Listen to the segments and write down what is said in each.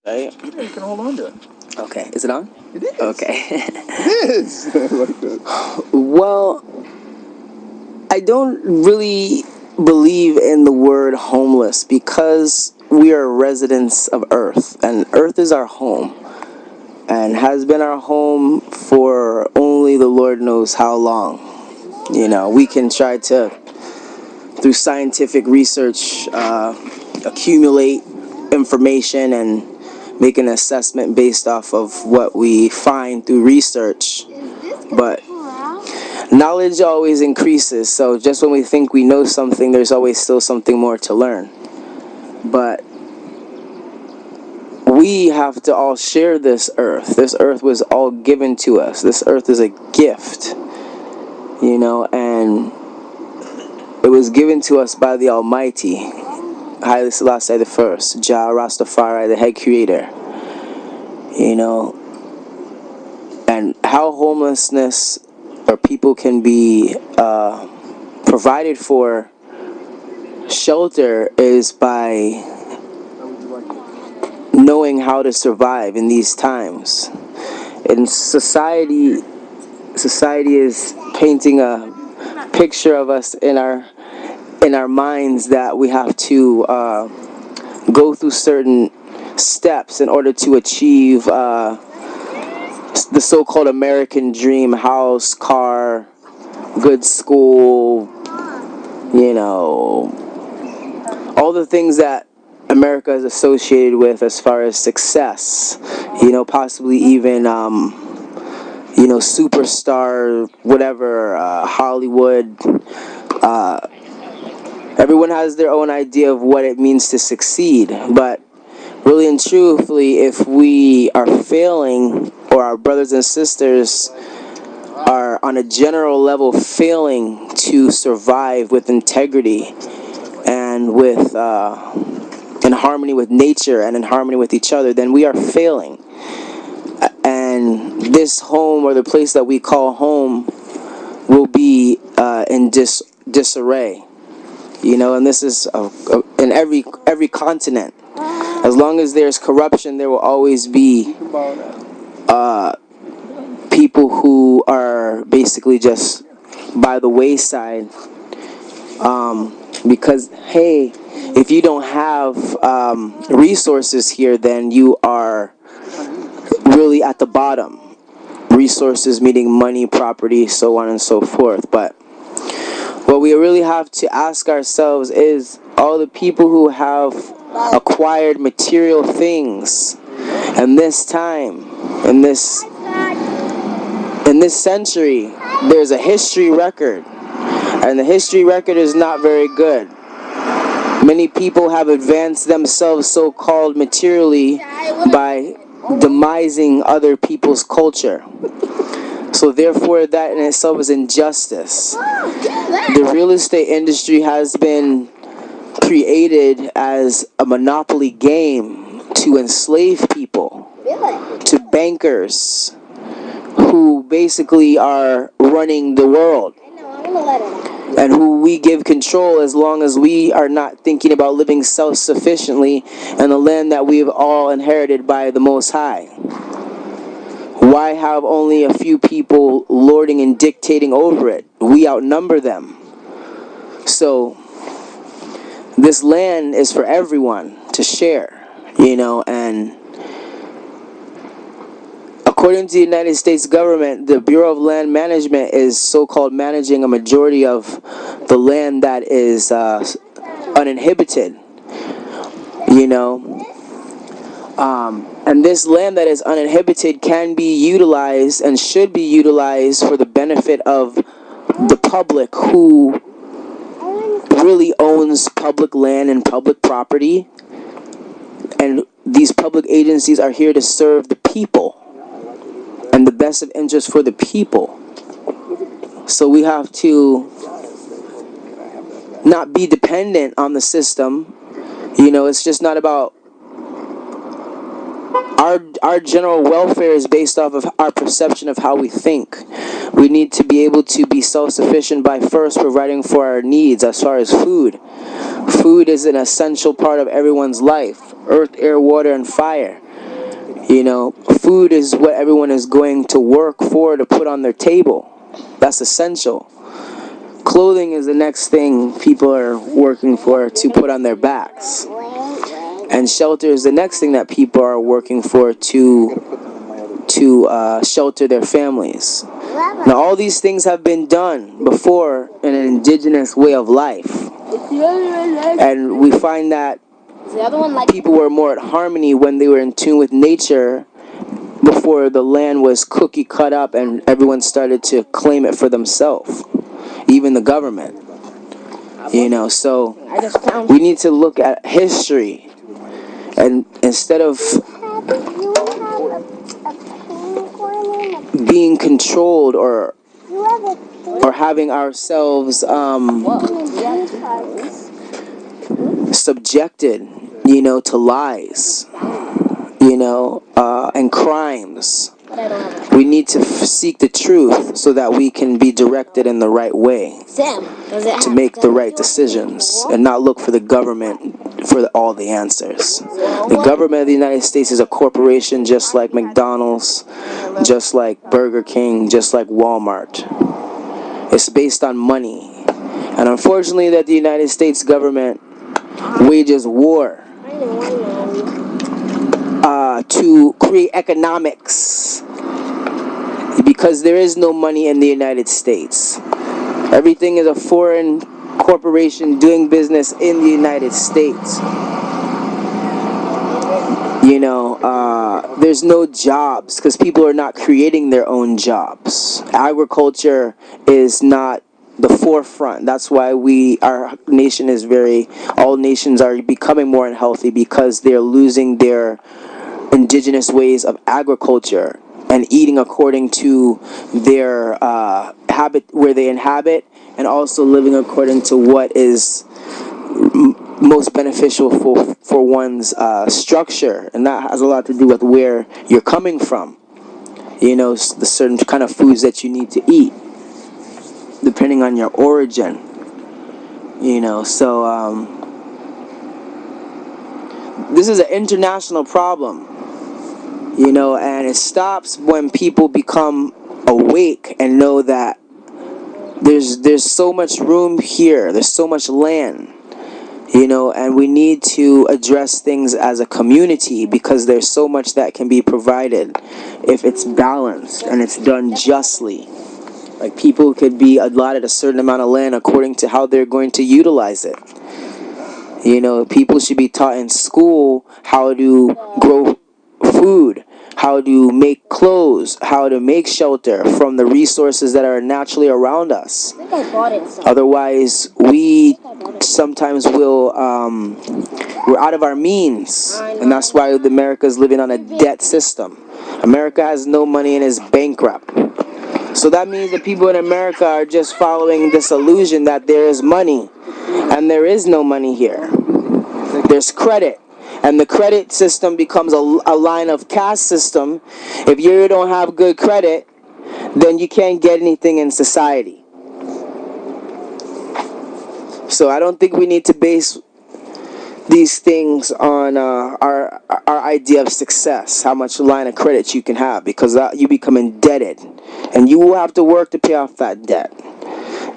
Right? Yeah, you can hold on to it. Okay. Is it on? It is. Okay. It is. Like that. Well, I don't really believe in the word homeless because we are residents of Earth, and Earth is our home, and has been our home for only the Lord knows how long. We can try to, through scientific research, accumulate information and make an assessment based off of what we find through research. But knowledge always increases, so just when we think we know something, there's always still something more to learn. But we have to all share this earth. This earth was all given to us. This earth is a gift, and it was given to us by the Almighty, Haile Selassie the first, Jah Rastafari, the head creator. And how homelessness or people can be provided for shelter is by knowing how to survive in these times. And society is painting a picture of us in our minds that we have to go through certain steps in order to achieve the so-called American dream: house, car, good school, all the things that America is associated with as far as success, possibly even, superstar, whatever, Hollywood. Everyone has their own idea of what it means to succeed, but really and truthfully, if we are failing, or our brothers and sisters are on a general level failing to survive with integrity and with in harmony with nature and in harmony with each other, then we are failing. And this home, or the place that we call home, will be in disarray. And this is in every continent. As long as there's corruption, there will always be people who are basically just by the wayside. Because, hey, if you don't have resources here, then you are really at the bottom. Resources meaning money, property, so on and so forth. But what we really have to ask ourselves is, all the people who have acquired material things in this time, in this century, there's a history record, and the history record is not very good. Many people have advanced themselves so-called materially by demising other people's culture. So therefore, that in itself is injustice. The real estate industry has been created as a monopoly game to enslave people, to bankers who basically are running the world, and who we give control as long as we are not thinking about living self-sufficiently in the land that we have all inherited by the Most High. Why have only a few people lording and dictating over it? We outnumber them. So this land is for everyone to share, and according to the United States government, the Bureau of Land Management is so-called managing a majority of the land that is uninhibited, and this land that is uninhibited can be utilized and should be utilized for the benefit of the public, who really owns public land and public property. And these public agencies are here to serve the people and the best of interest for the people. So we have to not be dependent on the system. It's just not about our general welfare is based off of our perception of how we think. We need to be able to be self-sufficient by first providing for our needs as far as food. Food is an essential part of everyone's life. Earth, air, water, and fire. You know, food is what everyone is going to work for to put on their table. That's essential. Clothing is the next thing people are working for to put on their backs. And shelter is the next thing that people are working for to shelter their families. Now, all these things have been done before in an indigenous way of life. And we find that people were more at harmony when they were in tune with nature before the land was cookie cut up and everyone started to claim it for themselves, even the government. You know, so we need to look at history, and instead of being controlled or having ourselves subjected, you know, to lies, you know, and crimes. We need to seek the truth so that we can be directed in the right way to make the right decisions and not look for the government for all the answers. The government of the United States is a corporation just like McDonald's, just like Burger King, just like Walmart. It's based on money. And unfortunately that the United States government wages war to create economics, because there is no money in the United States. Everything is a foreign corporation doing business in the United States. You know, there's no jobs because people are not creating their own jobs. Agriculture is not the forefront. That's why our nation is all nations are becoming more unhealthy, because they're losing their indigenous ways of agriculture and eating according to their habit where they inhabit, and also living according to what is most beneficial for one's structure, and that has a lot to do with where you're coming from. You know, the certain kind of foods that you need to eat depending on your origin. You know, so this is an international problem. You know, and it stops when people become awake and know that there's so much room here, there's so much land, you know, and we need to address things as a community, because there's so much that can be provided if it's balanced and it's done justly. Like, people could be allotted a certain amount of land according to how they're going to utilize it. You know, people should be taught in school how to grow food, how to make clothes, how to make shelter from the resources that are naturally around us. Otherwise, we sometimes will, we're out of our means, and that's why America is living on a debt system. America has no money and is bankrupt. So that means that people in America are just following this illusion that there is money, and there is no money here. There's credit. And the credit system becomes a line of caste system. If you don't have good credit, then you can't get anything in society. So I don't think we need to base these things on our idea of success, how much line of credit you can have, because you become indebted. And you will have to work to pay off that debt.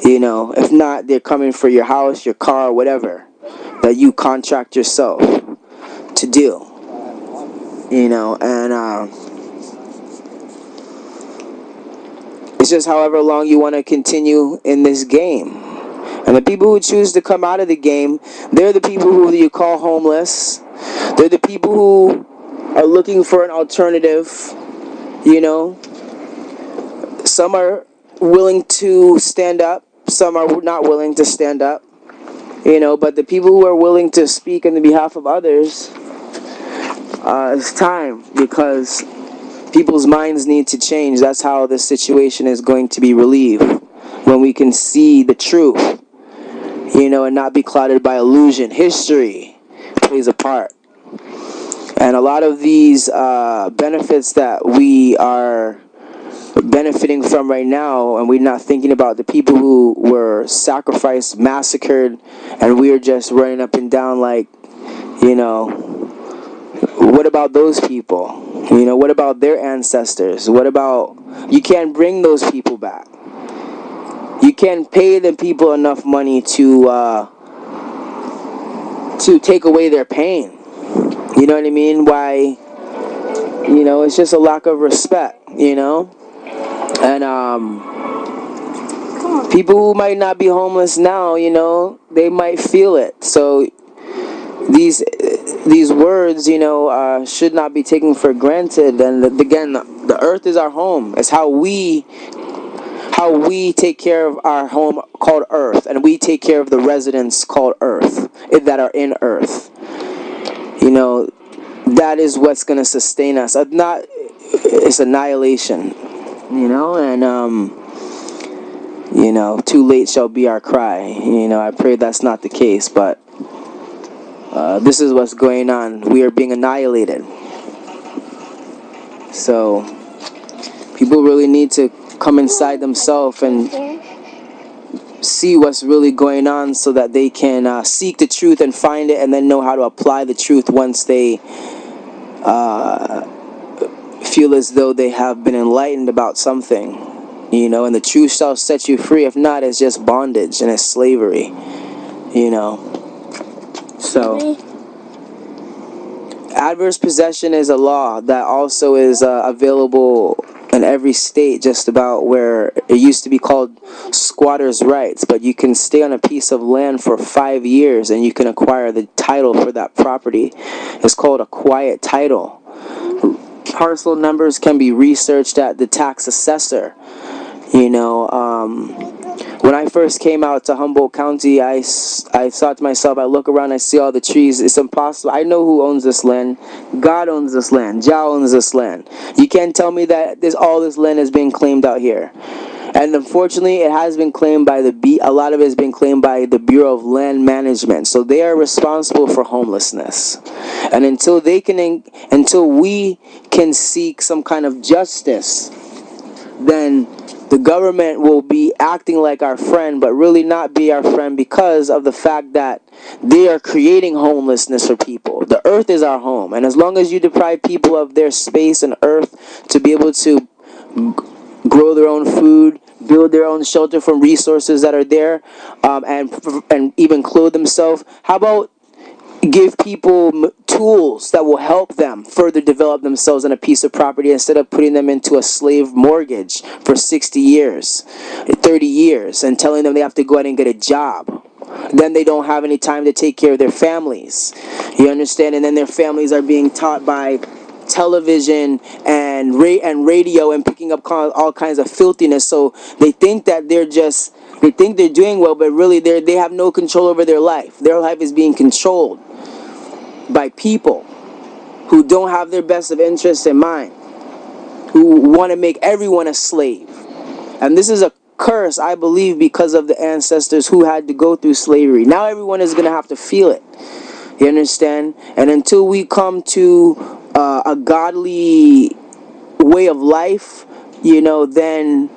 You know, if not, they're coming for your house, your car, whatever that you contract yourself to do. You know, and it's just however long you want to continue in this game. And the people who choose to come out of the game, they're the people who you call homeless. They're the people who are looking for an alternative. You know, some are willing to stand up, some are not willing to stand up. You know, but the people who are willing to speak on the behalf of others, it's time, because people's minds need to change. That's how this situation is going to be relieved, when we can see the truth, you know, and not be clouded by illusion. History plays a part. And a lot of these benefits that we are benefiting from right now, and we're not thinking about the people who were sacrificed, massacred, and we're just running up and down like, you know, what about those people? You know, what about their ancestors? What about, you can't bring those people back. You can't pay the people enough money to take away their pain. You know what I mean? Why, you know, it's just a lack of respect, you know? And people who might not be homeless now, you know, they might feel it. So these words, you know, should not be taken for granted. And again, the earth is our home. It's how we take care of our home called earth, and we take care of the residents called earth that are in earth. You know, that is what's going to sustain us. Not, it's annihilation. You know, and you know, too late shall be our cry. You know, I pray that's not the case, but this is what's going on. We are being annihilated. So people really need to come inside themselves and see what's really going on, so that they can seek the truth and find it, and then know how to apply the truth once they feel as though they have been enlightened about something. You know, and the truth shall set you free. If not, it's just bondage and it's slavery. You know. So adverse possession is a law that also is available in every state, just about, where it used to be called squatters' rights, but you can stay on a piece of land for 5 years and you can acquire the title for that property. It's called a quiet title. Parcel numbers can be researched at the tax assessor. You know, when I first came out to Humboldt County, I thought to myself, I look around, I see all the trees. It's impossible. I know who owns this land. God owns this land. Jah owns this land. You can't tell me that all this land is being claimed out here. And unfortunately, it has been claimed by a lot of it has been claimed by the Bureau of Land Management. So they are responsible for homelessness. And until we can seek some kind of justice, then the government will be acting like our friend, but really not be our friend, because of the fact that they are creating homelessness for people. The earth is our home, and as long as you deprive people of their space and earth to be able to grow their own food, build their own shelter from resources that are there, and even clothe themselves, how about give people tools that will help them further develop themselves on a piece of property, instead of putting them into a slave mortgage for 60 years, 30 years, and telling them they have to go out and get a job. Then they don't have any time to take care of their families. You understand? And then their families are being taught by television and radio, and picking up all kinds of filthiness. So they think that they're doing well, but really they have no control over their life. Their life is being controlled by people who don't have their best of interests in mind, who want to make everyone a slave. And this is a curse, I believe, because of the ancestors who had to go through slavery. Now everyone is going to have to feel it. You understand? And until we come to a godly way of life, you know, then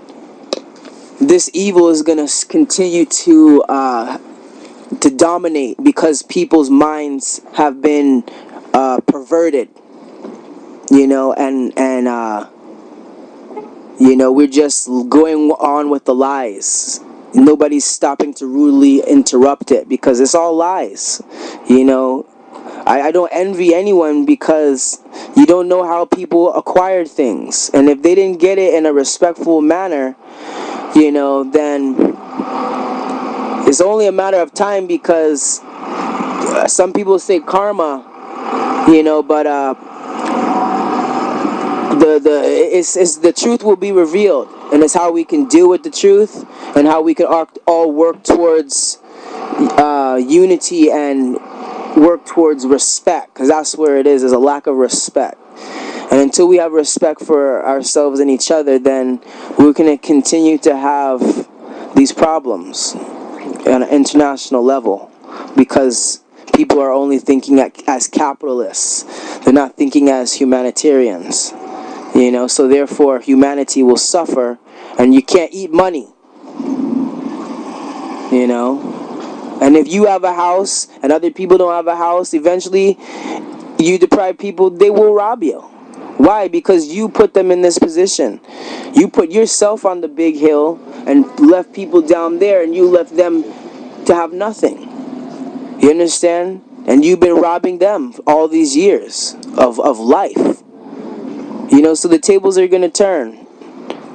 this evil is going to continue to dominate, because people's minds have been perverted, you know, and you know, we're just going on with the lies. Nobody's stopping to rudely interrupt it, because it's all lies. You know, I don't envy anyone, because you don't know how people acquired things, and if they didn't get it in a respectful manner, you know, then it's only a matter of time, because some people say karma, you know, but the truth will be revealed, and it's how we can deal with the truth, and how we can all work towards unity and work towards respect, because that's where it is a lack of respect. And until we have respect for ourselves and each other, then we're going to continue to have these problems on an international level, because people are only thinking as capitalists. They're not thinking as humanitarians. You know, so therefore humanity will suffer, and you can't eat money. You know, and if you have a house and other people don't have a house, eventually you deprive people, they will rob you. Why? Because you put them in this position. You put yourself on the big hill and left people down there, and you left them to have nothing. You understand? And you've been robbing them all these years of life. You know, so the tables are going to turn.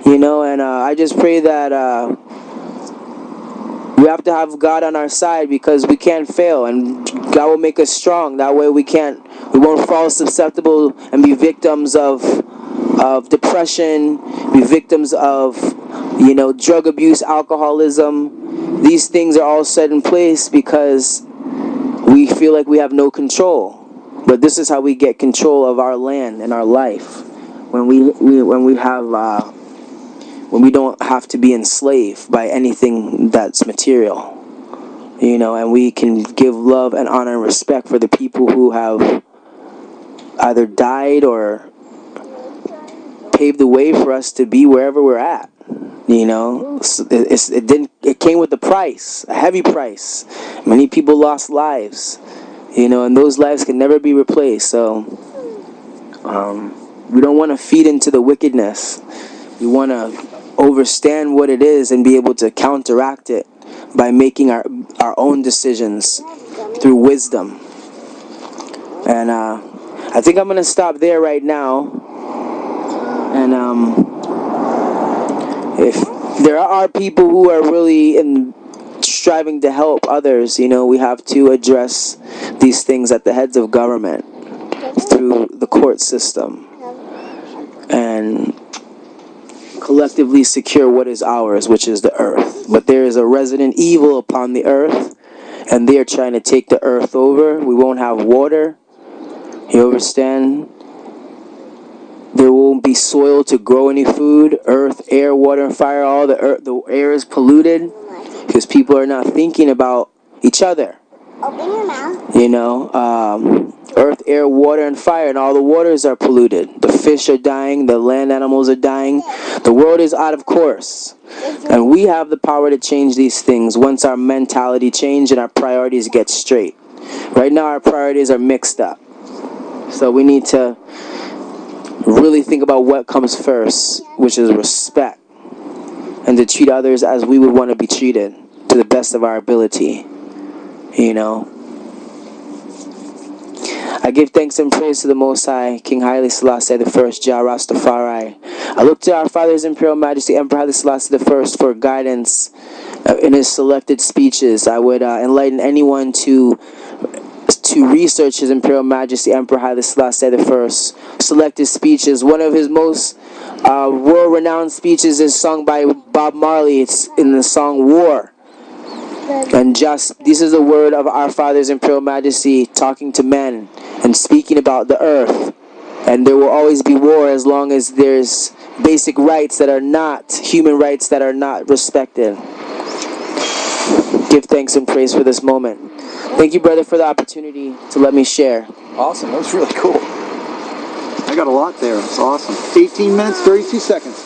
You know, and I just pray that we have to have God on our side, because we can't fail, and God will make us strong. That way we won't fall susceptible and be victims of depression, be victims of, you know, drug abuse, alcoholism. These things are all set in place because we feel like we have no control. But this is how we get control of our land and our life, when we don't have to be enslaved by anything that's material. You know, and we can give love and honor and respect for the people who have either died or paved the way for us to be wherever we're at. You know, it came with a price, a heavy price. Many people lost lives, you know, and those lives can never be replaced. So we don't want to feed into the wickedness. We want to understand what it is and be able to counteract it by making our own decisions through wisdom. And I think I'm going to stop there right now. And if there are people who are really striving to help others, you know, we have to address these things at the heads of government through the court system, and collectively secure what is ours, which is the earth. But there is a resident evil upon the earth, and they are trying to take the earth over. We won't have water. You understand? There won't be soil to grow any food. Earth, air, water, and fire. All the air is polluted because people are not thinking about each other. Open your mouth. You know, earth, air, water, and fire, and all the waters are polluted. The fish are dying. The land animals are dying. The world is out of course. And we have the power to change these things once our mentality change and our priorities get straight. Right now, our priorities are mixed up. So we need to really think about what comes first, which is respect, and to treat others as we would want to be treated to the best of our ability. You know, I give thanks and praise to the Most High, King Haile Selassie I, Jah Rastafari. I look to our Father's Imperial Majesty, Emperor Haile Selassie I, for guidance in his selected speeches. I would enlighten anyone to research His Imperial Majesty, Emperor Haile Selassie I, selected speeches. One of his most world-renowned speeches is sung by Bob Marley. It's in the song War. And this is the word of our Father's Imperial Majesty talking to men and speaking about the earth. And there will always be war as long as there's basic rights that are not, human rights that are not respected. Give thanks and praise for this moment. Thank you, brother, for the opportunity to let me share. Awesome. That was really cool. I got a lot there. It's awesome. 18 minutes, 32 seconds.